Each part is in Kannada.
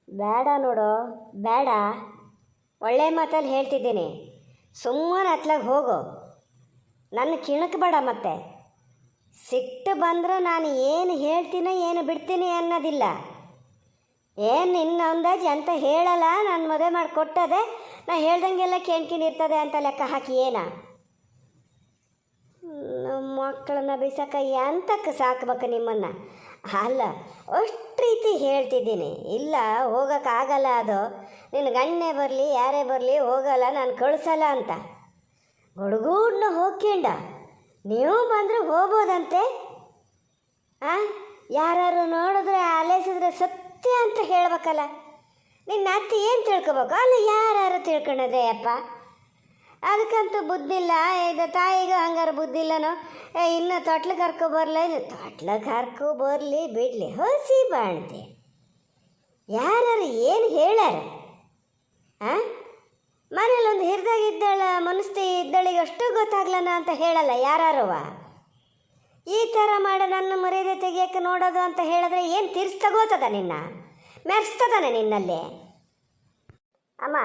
ಬೇಡ ನೋಡು, ಬೇಡ. ಒಳ್ಳೆ ಮಾತಲ್ಲಿ ಹೇಳ್ತಿದ್ದೀನಿ, ಸುಮ್ಮನೆ ಅತ್ಲಾಗ ಹೋಗು. ನನ್ನ ಕಿಣಕ್ಬೇಡ. ಮತ್ತೆ ಸಿಟ್ಟು ಬಂದರೆ ನಾನು ಏನು ಹೇಳ್ತೀನೋ ಏನು ಬಿಡ್ತೀನಿ ಅನ್ನೋದಿಲ್ಲ. ಏನು ನಿನ್ನ ಅಂದಾಜು ಅಂತ ಹೇಳಲ್ಲ. ನಾನು ಮದುವೆ ಮಾಡಿ ಕೊಟ್ಟದೆ, ನಾ ಹೇಳ್ದಂಗೆಲ್ಲ ಕೇಳ್ಕೊಂಡಿರ್ತದೆ ಅಂತ ಲೆಕ್ಕ ಹಾಕಿ ಏನ? ನಮ್ಮ ಮಕ್ಕಳನ್ನ ಬೀಸಕ್ಕೆ ಎಂತಕ್ಕೆ ಸಾಕ್ಬೇಕು ನಿಮ್ಮನ್ನು? ಅಲ್ಲ, ಅಷ್ಟು ರೀತಿ ಹೇಳ್ತಿದ್ದೀನಿ. ಇಲ್ಲ, ಹೋಗೋಕ್ಕಾಗಲ್ಲ. ಅದು ನಿನ್ನ ಗಣ್ಣೆ ಬರಲಿ ಯಾರೇ ಬರಲಿ ಹೋಗಲ್ಲ, ನಾನು ಕಳಿಸಲ್ಲ ಅಂತ ಹುಡುಗೂಡನ್ನ ಹೋಗ್ಕೊಂಡ ನೀವು ಬಂದರೆ ಹೋಗ್ಬೋದಂತೆ. ಯಾರು ನೋಡಿದ್ರೆ ಆಲೈಸಿದ್ರೆ ಸತ್ಯ ಅಂತ ಹೇಳ್ಬೇಕಲ್ಲ. ನಿನ್ನ ಅತ್ತೆ ಏನು ತಿಳ್ಕೊಬೇಕು? ಅಲ್ಲ, ಯಾರು ತಿಳ್ಕೊಳ್ಳೋದೆ ಅಪ್ಪ? ಅದಕ್ಕಂತೂ ಬುದ್ಧಿಲ್ಲ. ಇದು ತಾಯಿಗೂ ಹಂಗಾರೆ ಬುದ್ಧಿಲ್ಲನೋ? ಇನ್ನು ತೊಟ್ಲು ಕರ್ಕೊ ಬರಲ್ಲ. ಇದು ತೊಟ್ಲು ಕರ್ಕೊ ಬರಲಿ ಬಿಡಲಿ, ಹಸಿ ಬಾಣ್ತೆ. ಯಾರು ಏನು ಹೇಳ್ಯಾರ? ಮನೇಲಿ ಒಂದು ಹಿರಿದಾಗಿದ್ದಾಳ ಮನಸ್ಥಿ ಇದ್ದಳಿಗೆ ಅಷ್ಟು ಗೊತ್ತಾಗ್ಲನ ಅಂತ ಹೇಳಲ್ಲ ಯಾರವ? ಈ ಥರ ಮಾಡಿ ನನ್ನ ಮರ್ಯಾದೆ ತೆಗಿಯೋಕ್ಕೆ ನೋಡೋದು ಅಂತ ಹೇಳಿದ್ರೆ ಏನು ತಿರ್ಸಿ ತಗೋತದ? ನಿನ್ನ ಮೆರೆಸ್ತದಾನೆ ನಿನ್ನಲ್ಲಿ? ಅಮ್ಮ,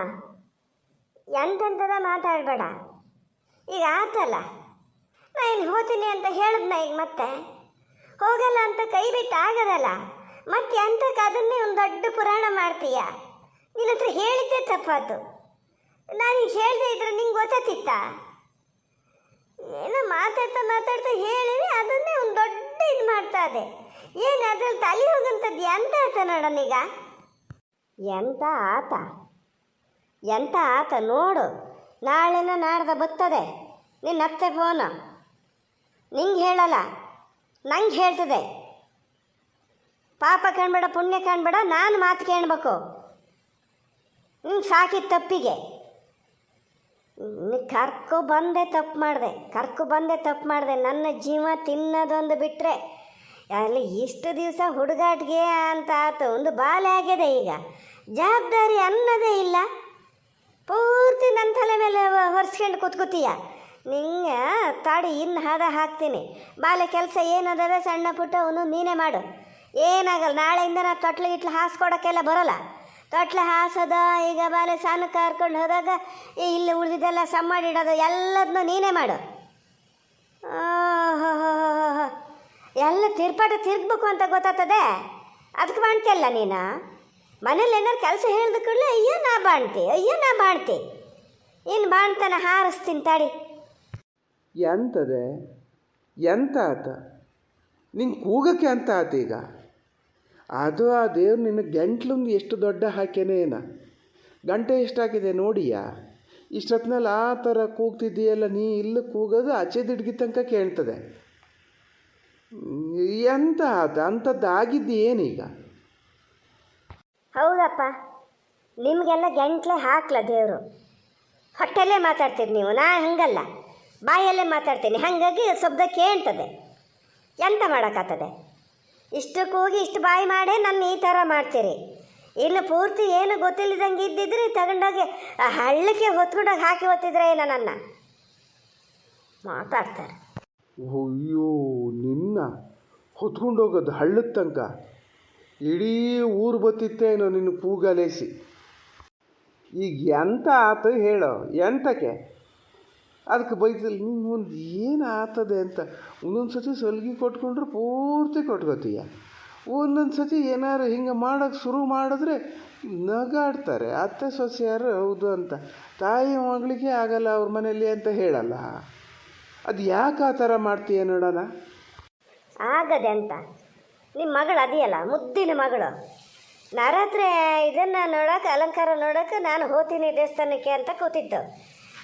ಎಂತೆಂಥದ ಮಾತಾಡಬೇಡ. ಈಗ ಆತಲ್ಲ, ನಾ ಇನ್ನು ಹೋಗ್ತೀನಿ ಅಂತ ಹೇಳಿದ್ನ, ಈಗ ಮತ್ತೆ ಹೋಗಲ್ಲ ಅಂತ ಕೈ ಬಿಟ್ಟು ಆಗದಲ್ಲ. ಮತ್ತೆ ಎಂತಕ್ಕೆ ಅದನ್ನೇ ಒಂದು ದೊಡ್ಡ ಪುರಾಣ ಮಾಡ್ತೀಯ? ನಿನ್ನ ಹತ್ರ ಹೇಳಿದ್ದೆ ತಪ್ಪಾತು. ನಾನು ಹೇಳ್ದೆ ಇದ್ರೆ ನಿಂಗೆ ಗೊತ್ತಾತಿತ್ತ? ಏನೋ ಮಾತಾಡ್ತಾ ಮಾತಾಡ್ತಾ ಹೇಳಿರಿ, ಅದನ್ನೇ ಒಂದು ದೊಡ್ಡ ಇದು ಮಾಡ್ತಾ ಇದೆ. ಏನು ಅದ್ರಲ್ಲಿ ತಲೆ ಹೋಗಂಥದ್ದು ಎಂತ ಆತ ನೋಡೋಣೀಗ? ಎಂತ ಆತ? ಎಂತ ಆತ ನೋಡು. ನಾಳೆನ ನಾಡ್ದ ಬರ್ತದೆ ನಿನ್ನ ಅತ್ತೆ ಫೋನು. ನಿಂಗೆ ಹೇಳಲ್ಲ, ನಂಗೆ ಹೇಳ್ತದೆ. ಪಾಪ ಕಾಣಬೇಡ, ಪುಣ್ಯ ಕಾಣಬೇಡ, ನಾನು ಮಾತು ಕೇಳಬೇಕು. ನಿಂಗೆ ಸಾಕಿದ ತಪ್ಪಿಗೆ ಕರ್ಕೊ ಬಂದೆ ತಪ್ಪು ಮಾಡಿದೆ. ನನ್ನ ಜೀವ ತಿನ್ನೋದೊಂದು ಬಿಟ್ಟರೆ ಅಲ್ಲಿ ಇಷ್ಟು ದಿವಸ ಹುಡುಗಾಟಿಗೆ ಅಂತ ಆತು, ಒಂದು ಬಾಲೆ ಆಗಿದೆ. ಈಗ ಜವಾಬ್ದಾರಿ ಅನ್ನೋದೇ ಇಲ್ಲ. ಪೂರ್ತಿ ನನ್ನ ತಲೆ ಮೇಲೆ ಹೊರಿಸ್ಕೊಂಡು ಕೂತ್ಕೋತೀಯ. ನಿಂಗೆ ತಾಡಿ ಇನ್ನು ಹದ ಹಾಕ್ತೀನಿ. ಬಾಲೆ ಕೆಲಸ ಏನದವೆ ಸಣ್ಣ ಪುಟ್ಟ ಅವನು ನೀನೇ ಮಾಡು, ಏನಾಗಲ್ಲ. ನಾಳೆಯಿಂದ ನಾ ತೊಟ್ಲು ಗಿಟ್ಲು ಹಾಸ್ಕೊಡೋಕ್ಕೆಲ್ಲ ಬರೋಲ್ಲ. ತೊಟ್ಲು ಹಾಸೋದ, ಈಗ ಬಾಲೆ ಸಾನಕ್ಕೆ ಕರ್ಕೊಂಡು ಹೋದಾಗ ಇಲ್ಲಿ ಉಳಿದಿದ್ದೆಲ್ಲ ಸಮ್ ಮಾಡಿಡೋದು ಎಲ್ಲದನ್ನೂ ನೀನೇ ಮಾಡು. ಎಲ್ಲ ತಿರ್ಗಬೇಕು ಅಂತ ಗೊತ್ತಾಗ್ತದೆ. ಅದಕ್ಕೆ ಬಾಣ್ತಿಯಲ್ಲ ನೀನು. ಮನೇಲಿ ಏನಾರು ಕೆಲಸ ಹೇಳ್ದ ಕೂಡಲೇ ಅಯ್ಯೋ ನಾ ಬಾಣ್ತಿ ಇನ್ನು ಬಾಣ್ತಾನೆ ಹಾರಿಸ್ತೀನಿ ತಾಡಿ. ಎಂತದೆ? ಎಂತ ಆತ? ನಿಂಗೆ ಕೂಗಕ್ಕೆ ಅಂತ ಆತ ಈಗ? ಅದು ಆ ದೇವ್ರು ನಿನ್ನ ಗಂಟ್ಲೊಂದು ಎಷ್ಟು ದೊಡ್ಡ ಹಾಕ್ಯನೇ ಏನ? ಗಂಟೆ ಎಷ್ಟಾಗಿದೆ ನೋಡಿಯಾ? ಇಷ್ಟೊತ್ತಿನಲ್ಲಿ ಆ ಥರ ಕೂಗ್ತಿದ್ದೀಯಲ್ಲ, ನೀ ಇಲ್ಲಿ ಕೂಗೋದು ಆಚೆ ದಿಡ್ಗಿ ತನಕ ಕೇಳ್ತದೆ. ಎಂತ ಆತ? ಅಂಥದ್ದು ಆಗಿದ್ದು ಏನೀಗ? ಹೌದಪ್ಪ, ನಿಮಗೆಲ್ಲ ಗಂಟ್ಲೆ ಹಾಕ್ಲ ದೇವರು. ಹೊಟ್ಟೆಲ್ಲೇ ಮಾತಾಡ್ತೀರಿ ನೀವು, ನಾ ಹಂಗಲ್ಲ, ಬಾಯಲ್ಲೇ ಮಾತಾಡ್ತೀನಿ. ಹಾಗಾಗಿ ಶಬ್ದ ಕೇಳ್ತದೆ. ಎಂತ ಮಾಡೋಕ್ಕಾಗ್ತದೆ? ಇಷ್ಟಕ್ಕೆ ಹೋಗಿ ಇಷ್ಟು ಬಾಯಿ ಮಾಡೇ ನನ್ನ ಈ ಥರ ಮಾಡ್ತೀರಿ. ಇನ್ನು ಪೂರ್ತಿ ಏನು ಗೊತ್ತಿಲ್ಲದಂಗೆ ಇದ್ದಿದ್ರೆ ತಗೊಂಡೋಗಿ ಹಳ್ಳಕ್ಕೆ ಹೊತ್ಕೊಂಡೋಗಿ ಹಾಕಿ ಹೊತ್ತಿದ್ರೆ ಏನೋ ನನ್ನ ಮಾತಾಡ್ತಾರೆ. ಅಯ್ಯೋ, ನಿನ್ನ ಹೊತ್ಕೊಂಡೋಗೋದು ಹಳ್ಳದ ತನಕ ಇಡೀ ಊರು ಬತ್ತಿತ್ತೇನೋ ನಿನ್ನ ಕೂಗಲೇಸಿ. ಈಗ ಎಂತ ಆತ ಹೇಳೋ? ಎಂತಕ್ಕೆ ಅದಕ್ಕೆ ಬೈತಲ್ಲಿ ನಿಂಗೆ ಒಂದು ಏನು ಆಗ್ತದೆ ಅಂತ. ಒಂದೊಂದು ಸತಿ ಸಲ್ಗಿ ಕೊಟ್ಕೊಂಡ್ರೆ ಪೂರ್ತಿ ಕೊಟ್ಕೋತೀಯ. ಒಂದೊಂದು ಸತಿ ಏನಾರು ಹಿಂಗೆ ಮಾಡೋಕ್ಕೆ ಶುರು ಮಾಡಿದ್ರೆ ನಗಾಡ್ತಾರೆ. ಅತ್ತೆ ಸೊಸೆಯಾರು ಹೌದು ಅಂತ. ತಾಯಿ ಮಗಳಿಗೆ ಆಗಲ್ಲ ಅವ್ರ ಮನೇಲಿ ಅಂತ ಹೇಳಲ್ಲ. ಅದು ಯಾಕೆ ಆ ಥರ ಮಾಡ್ತೀಯ ನೋಡೋಣ? ಆಗದೆ ಅಂತ ನಿಮ್ಮ ಮಗಳು ಅದೆಯಲ್ಲ, ಮುದ್ದಿನ ಮಗಳು. ನರಾತ್ರಿ ಇದನ್ನು ನೋಡೋಕೆ, ಅಲಂಕಾರ ನೋಡೋಕೆ ನಾನು ಹೋಗ್ತೀನಿ ದೇವಸ್ಥಾನಕ್ಕೆ ಅಂತ ಕೂತಿದ್ದು.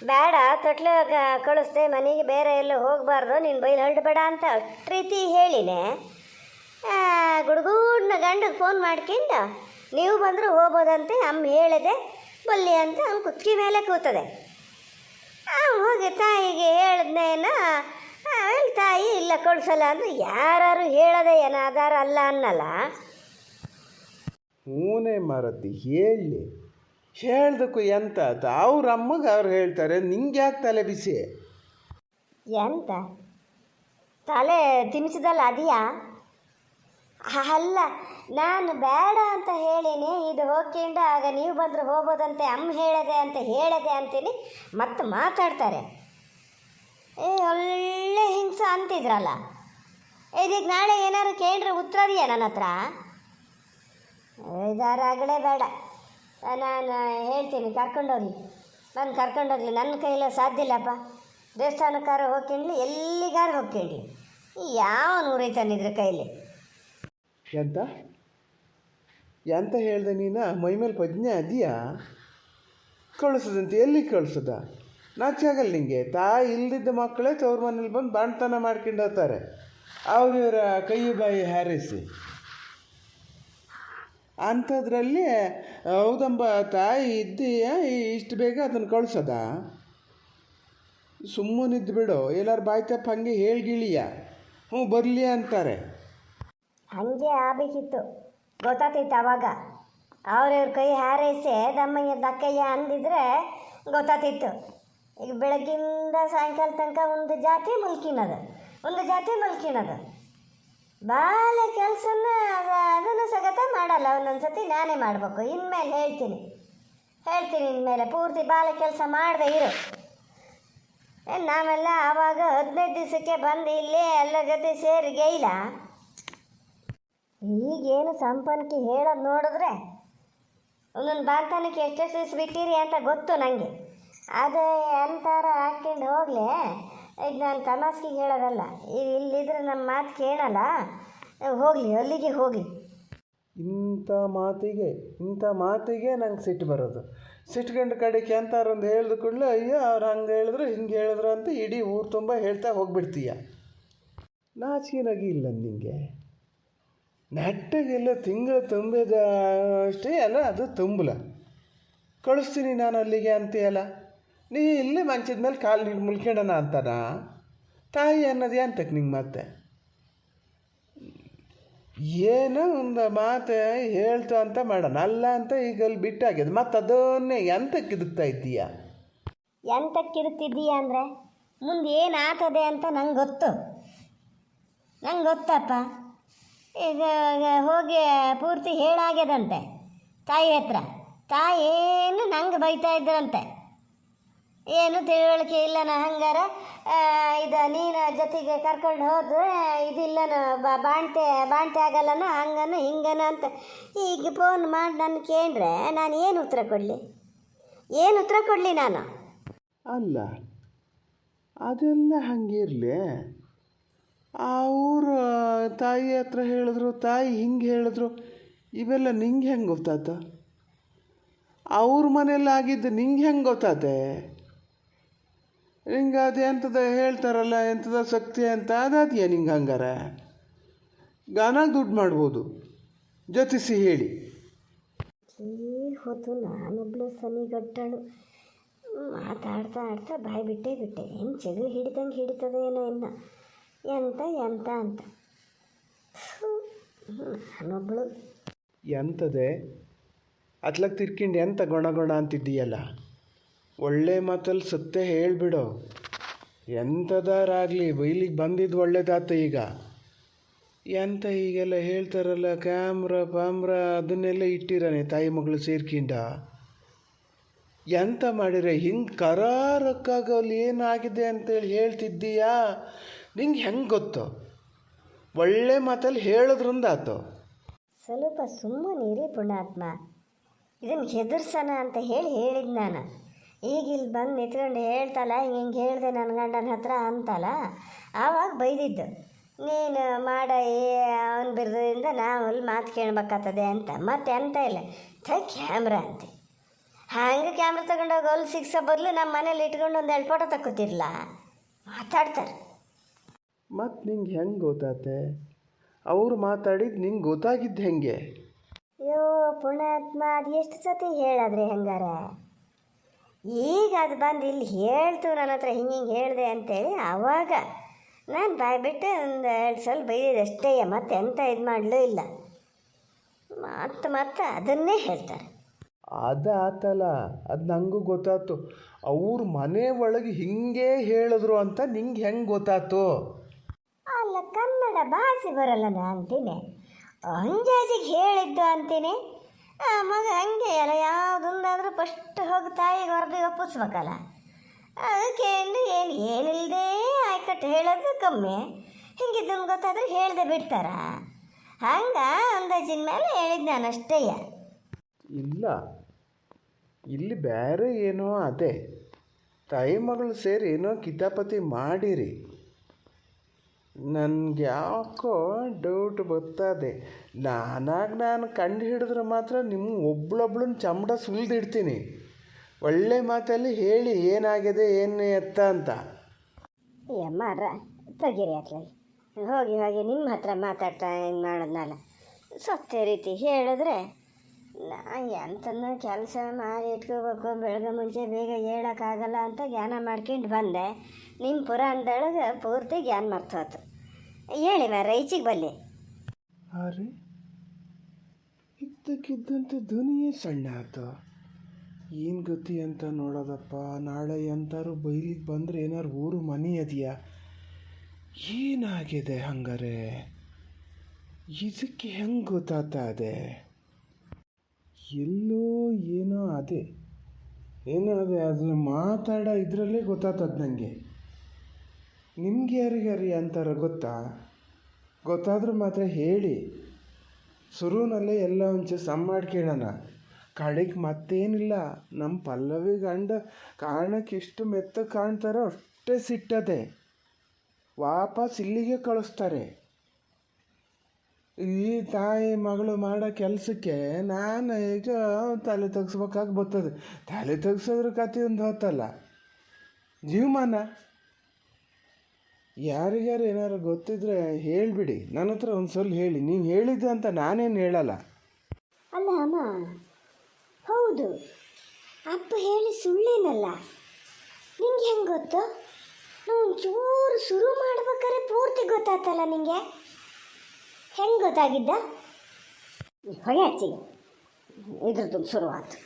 ಬೇಡ, ತೊಟ್ಲು ಕಳಿಸ್ದೆ, ಮನೆಗೆ ಬೇರೆ ಎಲ್ಲೂ ಹೋಗಬಾರ್ದು, ನೀನು ಬೈಲು ಹೊರಡಬೇಡ ಅಂತ ಅಷ್ಟು ರೀತಿ ಹೇಳಿನೇ. ಗುಡ್ಗೂಡ್ನ ಗಂಡಿಗೆ ಫೋನ್ ಮಾಡ್ಕೊಂಡು ನೀವು ಬಂದರೂ ಹೋಗ್ಬೋದಂತೆ ಅಮ್ಮ ಹೇಳಿದೆ ಬಲ್ಲಿ ಅಂತ ಅವ್ನು ಕುತ್ಕಿ ಮೇಲೆ ಕೂತದೆ. ಹೋಗಿ ತಾಯಿಗೆ ಹೇಳಿದ್ನೇನ, ಆಮೇಲೆ ತಾಯಿ ಇಲ್ಲ ಕಳಿಸಲ್ಲ ಅಂದ್ರೆ ಯಾರು ಹೇಳೋದೆ ಏನು ಆಧಾರ ಅಲ್ಲ ಅನ್ನಲ್ಲ. ಹೂನೇ ಮಾರತಿ, ಹೇಳಿ ಹೇಳ್ದಕ್ಕೂ ಎಂತ ಆತ? ಅವ್ರ ಅಮ್ಮಗೆ ಅವ್ರು ಹೇಳ್ತಾರೆ, ನಿಂಗೆ ಯಾಕೆ ತಲೆ ಬಿಸಿ? ಎಂತ ತಲೆ ತಿನ್ನಿಸಿದಲ್ಲ ಅದೆಯಾ? ಅಲ್ಲ, ನಾನು ಬೇಡ ಅಂತ ಹೇಳೀನಿ. ಇದು ಹೋಗ್ಕೊಂಡು ಆಗ ನೀವು ಬಂದರೆ ಹೋಗ್ಬೋದಂತೆ ಅಮ್ಮ ಹೇಳದೆ ಅಂತೀನಿ ಮತ್ತೆ ಮಾತಾಡ್ತಾರೆ. ಒಳ್ಳೆ ಹಿಂಸ ಅಂತಿದ್ರಲ್ಲ, ಇದಕ್ಕೆ ನಾಳೆ ಏನಾದ್ರು ಕೇಳ್ರೆ ಉತ್ತರ ಇದೆಯಾ ನನ್ನ ಹತ್ರ? ಇದಾರಾಗಲೇ ಬೇಡ, ನಾನು ಹೇಳ್ತೀನಿ ಕರ್ಕೊಂಡೋಗ್ಲಿ, ನಾನು ಕರ್ಕೊಂಡೋಗ್ಲಿ. ನನ್ನ ಕೈಯಲ್ಲಿ ಸಾಧ್ಯ ಇಲ್ಲಪ್ಪ. ದೇವಸ್ಥಾನಕ್ಕಾರ ಹೋಗ್ಕೊಂಡ್ಲಿ, ಎಲ್ಲಿಗಾರು ಹೋಗ್ಕೊಂಡ್ಲಿ, ಯಾವ ನೂರೈತಾನಿದ್ರ ಕೈಲಿ. ಎಂತ ಎಂತ ಹೇಳ್ದೆ ನೀನು? ಮೈಮೇಲೆ ಪ್ರಜ್ಞೆ ಅದೆಯಾ? ಕಳಿಸೋದಂತೆ ಎಲ್ಲಿ ಕಳಿಸೋದ? ನಾಚಾಗಲ್ಲ ನಿಂಗೆ? ತಾಯಿ ಇಲ್ದಿದ್ದ ಮಕ್ಕಳೇ ತವ್ರ ಮನೇಲಿ ಬಂದು ಬಾಣ್ತನ ಮಾಡ್ಕೊಂಡು ಹೋಗ್ತಾರೆ, ಅವ್ರ ಕೈ ಬಾಯಿ ಹಾರೈಸಿ. ಅಂಥದ್ರಲ್ಲಿ ಹೌದಂಬ ತಾಯಿ ಇದ್ದೀಯ ಇಷ್ಟು ಬೇಗ ಅದನ್ನು ಕಳ್ಸೋದ? ಸುಮ್ಮನಿದ್ದು ಬಿಡು, ಎಲ್ಲಾರು ಬಾಯ್ ತಪ್ಪ ಹಾಗೆ ಹೇಳ್ಗಿಳಿಯ ಹ್ಞೂ ಬರಲಿ ಅಂತಾರೆ. ಹಾಗೆ ಆಗಬೇಕಿತ್ತು, ಗೊತ್ತಾಗ್ತಿತ್ತು ಅವಾಗ. ಅವ್ರವ್ರ ಕೈ ಹಾರೈಸಿ ದಮ್ಮಯ್ಯ ದಕ್ಕಯ್ಯ ಅಂದಿದ್ರೆ ಗೊತ್ತಾಗ್ತಿತ್ತು. ಈಗ ಬೆಳಗ್ಗಿಂದ ಸಾಯಂಕಾಲ ತನಕ ಒಂದು ಜಾತಿ ಮಲ್ಕಿನದು ಬಾಲ ಕೆಲಸನ ಅದನ್ನು ಸಗತ ಮಾಡಲ್ಲ. ಒಂದೊಂದು ಸತಿ ನಾನೇ ಮಾಡಬೇಕು. ಇನ್ಮೇಲೆ ಹೇಳ್ತೀನಿ ಇನ್ಮೇಲೆ ಪೂರ್ತಿ ಬಾಲ ಕೆಲಸ ಮಾಡದೆ ಇರು. ನಾವೆಲ್ಲ ಆವಾಗ 15 ದಿವಸಕ್ಕೆ ಬಂದು ಇಲ್ಲೇ ಎಲ್ಲ ಜೊತೆ ಸೇರಿ ಗೈಲ. ಈಗೇನು ಸಂಪನ್ಕಿ ಹೇಳೋದು ನೋಡಿದ್ರೆ ಒಂದೊಂದು ಬಾಂತನಕ್ಕೆ ಎಷ್ಟೆಷ್ಟು ದಿವಸ ಬಿಟ್ಟಿರಿ ಅಂತ ಗೊತ್ತು ನನಗೆ. ಅದೇ ಅಂತಾರ ಹಾಕ್ಕೊಂಡು ಹೋಗಲಿ. ಈಗ ನಾನು ತಮಾಸ್ಕಿಗೆ ಹೇಳೋದಲ್ಲ, ಇಲ್ಲಿದ್ರೆ ನಮ್ಮ ಮಾತು ಕೇಳಲ್ಲ, ಹೋಗಲಿ ಅಲ್ಲಿಗೆ ಹೋಗಲಿ. ಇಂಥ ಮಾತಿಗೆ ನಂಗೆ ಸಿಟ್ಟು ಬರೋದು. ಸಿಟ್ಕೊಂಡು ಕಡೆಗೆ ಅಂತಾರೊಂದು ಹೇಳ್ದು ಕೂಡಲೇ ಅಯ್ಯೋ ಅವ್ರು ಹಂಗೆ ಹೇಳಿದ್ರು ಹಿಂಗೆ ಹೇಳಿದ್ರು ಅಂತ ಇಡೀ ಊರು ತುಂಬ ಹೇಳ್ತಾ ಹೋಗ್ಬಿಡ್ತೀಯ. ನಾಚಿಕೆನಾಗಿ ಇಲ್ಲ ನಿನಗೆ? ನೆಟ್ಟಗೆಲ್ಲ ತಿಂಗಳು ತುಂಬಿದ ಅಷ್ಟೇ ಅಲ್ಲ, ಅದು ತುಂಬಲ ಕಳಿಸ್ತೀನಿ ನಾನು ಅಲ್ಲಿಗೆ ಅಂತೀಯಲ್ಲ. ನೀ ಇಲ್ಲೇ ಮಂಚದ ಮೇಲೆ ಕಾಲು ನೀರು ಮುಲ್ಕೊಂಡನ ಅಂತಾನ? ತಾಯಿ ಅನ್ನೋದು ಅಂತಕ್ಕೆ ನಿಂಗೆ ಮತ್ತೆ ಏನೋ ಒಂದು ಮಾತು ಹೇಳ್ತು ಅಂತ ಮಾಡೋಣ, ಅಲ್ಲ ಅಂತ ಈಗ ಅಲ್ಲಿ ಬಿಟ್ಟಾಗ್ಯದ. ಮತ್ತು ಅದನ್ನೇ ಎಂತಕ್ಕೆ ಇದುತ್ತಾ ಇದ್ದೀಯ? ಎಂತಕ್ಕಿರುತ್ತಿದ್ದೀಯ ಅಂದರೆ ಮುಂದೆ ಏನು ಆಗ್ತದೆ ಅಂತ ನಂಗೆ ಗೊತ್ತಪ್ಪ. ಈಗ ಹೋಗಿ ಪೂರ್ತಿ ಹೇಳಾಗ್ಯದಂತೆ ತಾಯಿ ಹತ್ರ. ತಾಯಿ ಏನು ನಂಗೆ ಬೈತಾ ಇದ್ರಂತೆ, ಏನು ತಿಳುವಳಿಕೆ ಇಲ್ಲನ ಹಂಗಾರ ನೀನು ಜೊತೆಗೆ ಕರ್ಕೊಂಡು ಹೋದ್ರೆ ಇದಿಲ್ಲನ ಬಾಣ್ತೆ ಆಗಲ್ಲನ ಹಂಗನ ಹಿಂಗನ ಅಂತ ಈಗ ಫೋನ್ ಮಾಡಿ ನನ್ನ ಕೇಳಿದ್ರೆ ನಾನು ಏನು ಉತ್ತರ ಕೊಡಲಿ ನಾನು? ಅಲ್ಲ ಅದೆಲ್ಲ ಹಂಗಿರಲಿ. ಅವ್ರ ತಾಯಿ ಹತ್ರ ಹೇಳಿದ್ರು, ತಾಯಿ ಹಿಂಗೆ ಹೇಳಿದ್ರು, ಇವೆಲ್ಲ ನಿಂಗೆ ಹೆಂಗೆ ಗೊತ್ತಾತ? ಅವ್ರ ಮನೇಲಿ ಆಗಿದ್ದು ನಿಂಗೆ ಹೆಂಗೆ ಗೊತ್ತಾತೆ? ನಿಂಗೆ ಅದು ಎಂಥದ ಹೇಳ್ತಾರಲ್ಲ, ಎಂಥದ ಶಕ್ತಿ ಅಂತ ಅದಾದ್ಯಾ ನಿಂಗೆ? ಹಂಗಾರ ಗಾನ ದುಡ್ಡು ಮಾಡ್ಬೋದು ಜೊತಿಸಿ ಹೇಳಿ. ಹೊತ್ತು ನಾನೊಬ್ಳು ಸನಿಗಟ್ಟಳು ಮಾತಾಡ್ತಾ ಬಾಯಿ ಬಿಟ್ಟೆ ಏನು ಜಗಳ ಹಿಡಿತದೆ ಏನೋ ಇನ್ನು ಎಂತ ಅಂತ ನಾನೊಬ್ಳು ಎಂಥದೆ ಅತ್ಲಕ್ಕೆ ತಿರ್ಕೊಂಡು ಎಂತ ಗೊಣ ಅಂತಿದ್ದೀಯಲ್ಲ? ಒಳ್ಳೆ ಮಾತಲ್ಲಿ ಸತ್ಯ ಹೇಳಿಬಿಡು. ಎಂಥದಾರಾಗಲಿ ಬೈಲಿಗೆ ಬಂದಿದ್ದು ಒಳ್ಳೇದಾತ. ಈಗ ಎಂತ ಹೀಗೆಲ್ಲ ಹೇಳ್ತಾರಲ್ಲ, ಕ್ಯಾಮ್ರಾ ಅದನ್ನೆಲ್ಲ ಇಟ್ಟಿರಾನೆ ತಾಯಿ ಮಗಳು ಸೇರ್ಕಿಂಡ. ಎಂತ ಮಾಡಿರೆ ಹಿಂಗೆ ಕರಾರಕ್ಕಾಗಲ್ಲಿ ಏನಾಗಿದೆ ಅಂತೇಳಿ ಹೇಳ್ತಿದ್ದೀಯಾ? ನಿಂಗೆ ಹೆಂಗೆ ಗೊತ್ತು? ಒಳ್ಳೆ ಮಾತಲ್ಲಿ ಹೇಳಿದ್ರಂದಾತು. ಸ್ವಲ್ಪ ಸುಮ್ಮನಿರಿ ಪುಣ್ಯಾತ್ಮ, ಇದನ್ನು ಹೆದರ್ಸೋಣ ಅಂತ ಹೇಳಿದ್ದು ನಾನು. ಈಗ ಇಲ್ಲಿ ಬಂದು ನಿಂತ್ಕೊಂಡು ಹೇಳ್ತಲ್ಲ, ಹಿಂಗೆ ಹೇಳಿದೆ ನನ್ನ ಗಂಡನ ಹತ್ರ ಅಂತಲ್ಲ, ಆವಾಗ ಬೈದಿದ್ದು ನೀನು ಮಾಡ ಅವನ ಬಿರೋದ್ರಿಂದ ನಾವು ಅಲ್ಲಿ ಮಾತು ಕೇಳಬೇಕಾಗ್ತದೆ ಅಂತ. ಮತ್ತೆ ಎಂತ ಇಲ್ಲ ಕ್ಯಾಮ್ರಾ ಅಂತೆ. ಹಂಗೆ ಕ್ಯಾಮ್ರಾ ತಗೊಂಡೋಗಿ ಅಲ್ಲಿ ಸಿಕ್ಸೋ ಬದಲು ನಮ್ಮ ಮನೇಲಿ ಇಟ್ಕೊಂಡು ಒಂದು 2 ಫೋಟೋ ತಕ್ಕೋತಿರಲ್ಲ, ಮಾತಾಡ್ತಾರೆ. ಮತ್ತು ನಿಂಗೆ ಹೆಂಗೆ ಗೊತ್ತಾತೆ? ಅವ್ರು ಮಾತಾಡಿದ್ದು ನಿಂಗೆ ಗೊತ್ತಾಗಿದ್ದು ಹೆಂಗೆ? ಅಯ್ಯೋ ಪುಣ್ಯಾತ್ಮ, ಅದು ಎಷ್ಟು ಸತಿ ಹೇಳಾದ್ರಿ ಹಂಗಾರ? ಈಗ ಅದು ಬಂದು ಇಲ್ಲಿ ಹೇಳ್ತು ನನ್ನ ಹತ್ರ ಹಿಂಗೆ ಹೇಳಿದೆ ಅಂತೇಳಿ, ಆವಾಗ ನಾನು ಬಾಯ್ ಬಿಟ್ಟು ಒಂದು 2 ಸಲ ಬೈದಿದೆ ಅಷ್ಟೇ. ಮತ್ತೆ ಎಂತ ಇದು ಮಾಡಲೂ ಇಲ್ಲ. ಮತ್ತೆ ಅದನ್ನೇ ಹೇಳ್ತಾರೆ. ಆತಲ್ಲ, ಅದು ನನಗೂ ಗೊತ್ತಾಯ್ತು. ಅವ್ರ ಮನೆ ಒಳಗೆ ಹಿಂಗೆ ಹೇಳಿದ್ರು ಅಂತ ನಿಂಗೆ ಹೆಂಗೆ ಗೊತ್ತಾಯ್ತು? ಅಲ್ಲ, ಕನ್ನಡ ಭಾಷೆ ಬರಲ್ಲ ಅಂತೀನಿ, ಅಂಜಾಜಿಗೆ ಹೇಳಿದ್ದು ಅಂತೀನಿ. ಆ ಮಗ ಹಂಗೆ ಅಲ್ಲ, ಯಾವುದೊಂದಾದರೂ ಫಸ್ಟ್ ಹೋಗಿ ತಾಯಿಗೆ ಹೊರದು ಒಪ್ಪಿಸ್ಬೇಕಲ್ಲ. ಅದಕ್ಕೆ ಏನಿಲ್ಲದೆ ಆಯ್ಕಟ್ಟು ಹೇಳೋದು ಕಮ್ಮಿ, ಹಿಂಗಿದ್ದನ್ನು ಗೊತ್ತಾದ್ರೆ ಹೇಳ್ದೆ ಬಿಡ್ತಾರ. ಹಂಗ ಅಂದಾಜಿನ ಮೇಲೆ ಹೇಳಿದ್ದು ನಾನು ಅಷ್ಟೇ. ಇಲ್ಲ, ಇಲ್ಲಿ ಬೇರೆ ಏನೋ ಅದೇ ತಾಯಿ ಮಗಳು ಸೇರಿ ಏನೋ ಕಿತಾಪತಿ ಮಾಡಿರಿ. ನನಗೆ ಯಾಕೋ ಡೌಟ್ ಬರ್ತದೆ. ನಾನು ಕಂಡು ಹಿಡಿದ್ರೆ ಮಾತ್ರ ನಿಮ್ಮ ಒಬ್ಳೊಬ್ಳನ್ನ ಚಮಡ ಸುಲಿದಿಡ್ತೀನಿ. ಒಳ್ಳೆ ಮಾತಲ್ಲಿ ಹೇಳಿ ಏನಾಗಿದೆ ಏನು ಎತ್ತ ಅಂತ. ಅಮ್ಮಾರ ತೆಗೀರಿ ಅತ್ಲಾಗಿ, ಹೋಗಿ ನಿಮ್ಮ ಹತ್ರ ಮಾತಾಡ್ತಾ ಏನು ಮಾಡೋದ್ನಲ್ಲ. ಸತ್ಯ ರೀತಿ ಹೇಳಿದ್ರೆ ನಾ ಎಂತನ ಕೆಲಸ ಮಾಡಿ ಇಟ್ಕೋಬೇಕು, ಬೆಳಗ್ಗೆ ಮುಂಚೆ ಬೇಗ ಹೇಳೋಕ್ಕಾಗಲ್ಲ ಅಂತ ಜ್ಞಾನ ಮಾಡ್ಕೊಂಡು ಬಂದೆ. ನಿಮ್ಮ ಪುರಾಣದೊಳಗೆ ಪೂರ್ತಿ ಜ್ಞಾನ ಮರ್ತೋತು. ಹೇಳಿ ಮಾರ, ಈಚೆಗೆ ಬಲ್ಲಿ. ಅರೆ, ಇದ್ದಕ್ಕಿದ್ದಂತೆ ಧ್ವನಿಯೇ ಸಣ್ಣ ಆಯ್ತು. ಏನು ಗತಿ ಅಂತ ನೋಡೋದಪ್ಪ. ನಾಳೆ ಎಂತಾರು ಬೈಲಿಗೆ ಬಂದರೆ ಏನಾರು ಊರು ಮನೆ ಅದೆಯಾ? ಏನಾಗಿದೆ ಹಂಗಾರೆ? ಇದಕ್ಕೆ ಹೆಂಗೆ ಗೊತ್ತಾಗ್ತಾ ಇದೆ? ಎಲ್ಲೋ ಏನೋ ಅದೇ ಅದನ್ನು ಮಾತಾಡೋ ಇದರಲ್ಲೇ ಗೊತ್ತಾಗ್ತದೆ ನನಗೆ. ನಿಮ್ಗೆ ಯಾರಿಗಾರಿ ಅಂತಾರ ಗೊತ್ತಾದ್ರೂ ಮಾತ್ರ ಹೇಳಿ. ಶುರುನಲ್ಲೇ ಎಲ್ಲ ಒಂಚೂರು ಸಮ್ ಮಾಡ್ಕೊಳ್ಳೋಣ. ಕಡೆಗೆ ಮತ್ತೇನಿಲ್ಲ, ನಮ್ಮ ಪಲ್ಲವಿ ಗಂಡ ಕಾರಣಕ್ಕೆ ಎಷ್ಟು ಮೆತ್ತಗೆ ಕಾಣ್ತಾರೋ ಅಷ್ಟೇ ಸಿಟ್ಟದೆ. ವಾಪಸ್ ಇಲ್ಲಿಗೆ ಕಳಿಸ್ತಾರೆ. ಈ ತಾಯಿ ಮಗಳು ಮಾಡೋ ಕೆಲಸಕ್ಕೆ ನಾನು ಈಗ ತಲೆ ತೆಗ್ಸ್ಬೇಕಾಗಿ ಬರ್ತದೆ. ತಲೆ ತೆಗ್ಸೋದ್ರ ಕತೆ ಒಂದು ಹೊತ್ತಲ್ಲ, ಜೀವಮಾನ. ಯಾರಿಗಾರು ಏನಾರು ಗೊತ್ತಿದ್ರೆ ಹೇಳಿಬಿಡಿ, ನನ್ನ ಹತ್ರ ಒಂದು ಸಲ ಹೇಳಿ. ನೀವು ಹೇಳಿದ್ದೆ ಅಂತ ನಾನೇನು ಹೇಳಲ್ಲ. ಅಲ್ಲ ಅಮ್ಮ, ಹೌದು, ಅಪ್ಪ ಹೇಳಿ ಸುಳ್ಳೇನಲ್ಲ. ನಿಂಗೆ ಹೆಂಗೆ ಗೊತ್ತು? ನಾವು ಒಂಚೂರು ಶುರು ಮಾಡ್ಬೇಕಾದ್ರೆ ಪೂರ್ತಿ ಗೊತ್ತಾಯ್ತಲ್ಲ ನಿಂಗೆ. ಹೆಂಗೆ ಗೊತ್ತಾಗಿದ್ದ? ಹೊಗೆ ಹಚ್ಚಿಗೆ ಇದ್ರದ್ದು ಶುರುವಾಯ್ತು.